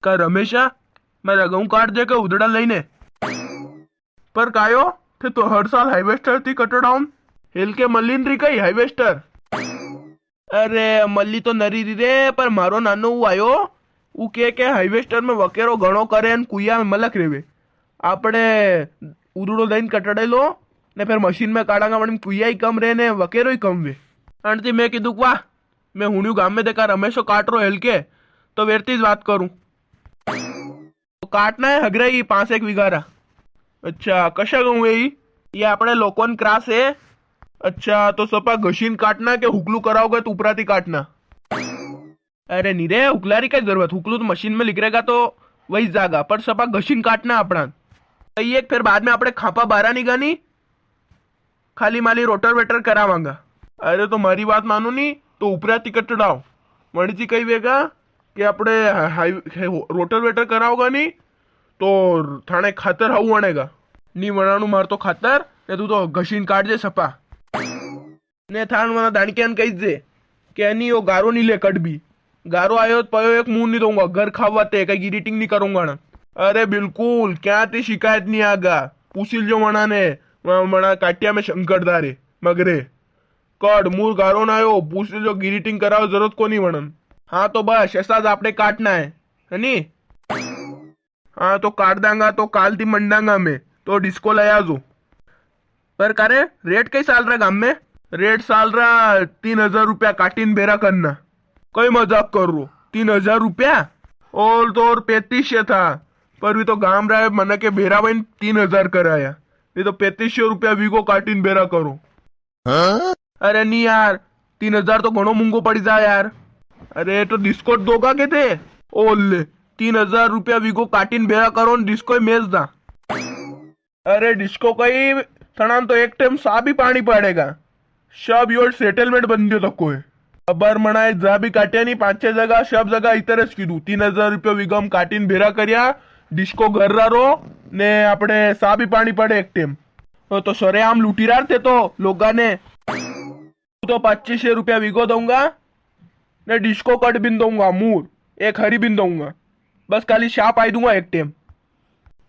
का रमेशा मारा घઉં કાઢ દે કે ઉધડા લઈને પર કાયો તે તો હર સાલ હાઈવેસ્ટર થી કટડાઉન હેલ કે મલ્લીન રી કઈ હાઈવેસ્ટર અરે મલ્લી તો નરી રી રે પર મારો નાનો હું આયો હું કે હાઈવેસ્ટર में વકેરો ઘણો કરે ને કુયા મલક રેવે આપણે ઉધડો લઈને કટડાયેલો ને ફેર મશીન में કાઢાંગા પણ કુયા કમ રે ને વકેરો કમ વે आणती मैं कीधु वाह मैं हुण्यू गाम में देखा रमेशो काट रो हेल के तो वेरती ज बात करूं तो काटना है हगराई 5 वीघारा। अच्छा कशा गऊ है ये अपने लोकोन क्रास है। अच्छा तो सपा घसीन काटना के हुकलू कराओगे तो उपराती काटना। अरे नी रे हुकलारी क्या जरूरत हुकलू तो मशीन में लिखरेगा तो वही जागा पर सपा घसीन काटना अपना एक फिर बाद में अपने खापा बारा नहीं गानी खाली माली रोटर वेटर करावांगा। अरे तो मारी बात मानो नहीं तो उपरा टिकट चढ़ाओ वणीची कही वेगा कि अपने रोटर वेटर कराओगा नहीं तो थाने खातर हाउ वणेगा नी वणानु मार तो खातर ने तू तो घसीन काट जे सपा ने थान मना दाणकियान कही जे कि एनी ओ गारो नहीं ले कटबी गारो आयो तो पयो एक मुंह नहीं दूंगा घर खावा ते कई गिरीटिंग नहीं करूंगा ना। अरे बिल्कुल क्या ती शिकायत नहीं आगा पूछिल जो वणा ने वणा काटिया में शंकरदारे मगरे कड मूर गारो ना आयो पूछ जो गिरीटिंग कराओ जरूरत को नहीं वणन। हाँ तो बस ऐसा आपने काटना है नी। हाँ तो काट दांगा तो काल थी मंडांगा में तो डिस्को लाया जो पर कारे रेट कई साल रहा गाम में रेट साल रहा 3000 रुपया काटीन बेरा करना कई मजाक कर रो 3000 रुपया और तो और 3500 था पर भी तो गाम रहा है मन के बेरा बन 3000 कराया नहीं तो 3500 रुपया वीगो काटीन बेरा करो। हाँ? अरे नहीं यार 3000 तो घणो मूंगो पड़ी जाए यार। अरे तो डिस्काउंट दोगा के थे ओले 3000 रुपया वीगो काटीन बेरा करो डिस्को मेज दा। अरे डिस्को कई थणान तो एक टाइम सा भी पानी पड़ेगा सब योर सेटलमेंट बन दियो तो कोई अबर मनाए जा भी काटिया नहीं 5-6 जगह सब जगह इतर ज कीधु 3000 रुपया वीगम काटीन बेरा कर्या डिस्को घर रो ने अपने सा भी पानी पड़े एक टाइम तो सरे आम लूटी रहा थे तो लोगा ने तो 2500 रुपया वीगो दूंगा ने डिस्को कट बिन दूंगा मूर एक हरी बिन दूंगा बस खाली शाह पाई दूंगा एक टाइम।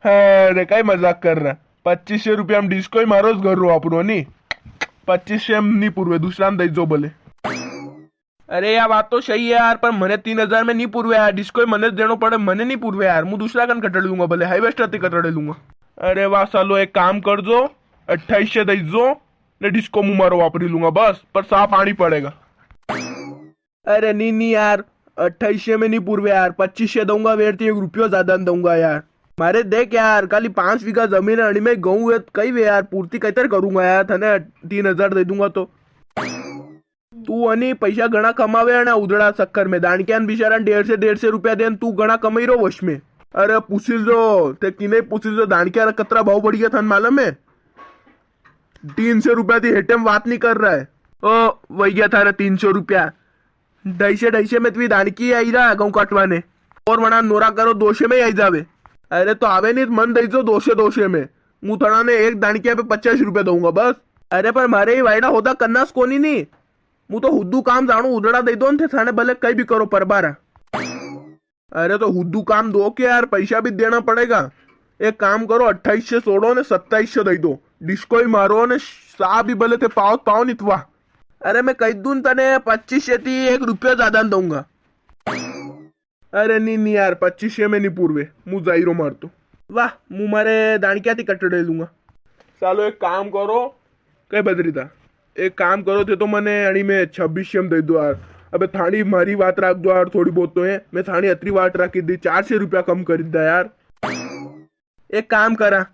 अरे कई मजाक कर रहा 2500 रुपया हम डिस्को ही मारो घर रो अपनो नहीं 2500 नहीं पूर्वे दूसरा दई जो बोले। अरे यार बात तो सही है यार पर मने 3000 में नहीं पूर्वे यार डिस्को मने देनो पड़े मने नहीं पूर्वे यार मैं दूसरा कन कटड़ लूंगा भले हाईवेस्टर ते कटड़े लूंगा। अरे वाह सालो एक काम कर दो 2800 दई जो ने डिस्को मुँह मारो वापरी लूंगा बस पर साफ पानी पड़ेगा। अरे नहीं यार 2800 में नहीं पूर्वे यार 2500 दूंगा वेरती 1 रुपया ज्यादा दूंगा यार मारे देख यार खाली 5 बीघा जमीन अड़ी में गहूं है कई वे यार पूर्ति कैतर करूंगा यार थने 3000 दे दूंगा तो तू अनी पैसा घना कमावे ना उधड़ा चक्कर में दाणकियान बिचारा 150 रुपया दे तू घना कमाई रो वश में। अरे पूछिल जो ते किने पूछिल जो दाणकिया कतरा भाव बढ़ गया था मालूम है 300 रुपया थी हेटेम बात नहीं कर रहा है ओ वही गया था 300 रुपया 250 में तुम्हें दाणकी आई रहा गऊ काटवाने और मना नोरा करो 200 में आई जावे। अरे तो आवे नहीं मन दई जो 200 में मुँह थड़ा ने एक दाणकिया पे 50 रुपया दूंगा बस। अरे पर मारे ही वायडा होता कन्नास कोनी नहीं मुँह तो हुद्दू काम जानू उधड़ा दई दो थे थाने भले कई भी करो पर बारा। अरे तो हुद्दू काम दो के यार पैसा भी देना पड़ेगा एक काम करो 2800 छोड़ो ने 2700 दई दो डिस्को ही मारो ने सा भी भले थे पाओ नितवा। अरे मैं कह दूं तने 2500 थी 1 रुपया ज्यादा दूंगा। अरे नहीं यार 2500 में नहीं पूर्वे मुँह जाइरो मार तो वाह मुँह मारे दाणकिया थी कटड़े लूंगा। सालो एक काम करो कई बदरी था एक काम करो थे तो मैंने अड़ी में 2600 में दे दो यार अबे थानी मारी बात रख दो यार थोड़ी बहुत तो है मैं थानी अतरी बात रखी दी 400 रुपया कम कर दा यार। एक काम करा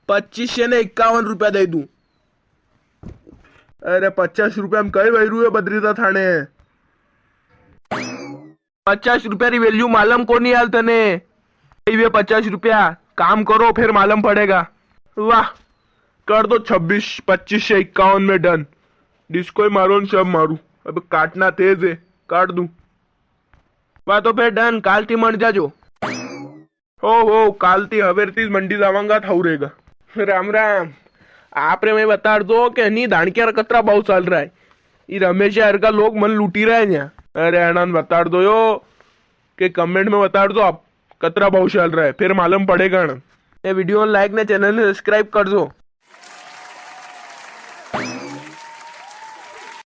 2500 ने 51 रुपया दे दूं। अरे 50 रुपया में कई वही है बदरीता थाने 50 रुपया री वैल्यू मालूम को नहीं आल तने 50 रुपया काम करो फिर मालूम पड़ेगा। वाह कर दो 2500 में डन डिस्को मारो सब मारू अब काटना तेज है काट दूं। वाह तो फिर डन काल थी मर जाजो हो काल थी हवेरती मंडी जावांगा थाऊ रहेगा। राम राम आपने मैं बता दो कि नहीं दाणकिया कतरा भाव चल रहा है ये रमेश यार का लोग मन लूटी रहे हैं यहाँ। अरे आनंद बता दो यो कि कमेंट में बता दो आप कतरा भाव चल रहा है, फिर मालूम पड़ेगा ना। ये वीडियो लाइक ने चैनल ने सब्सक्राइब कर दो।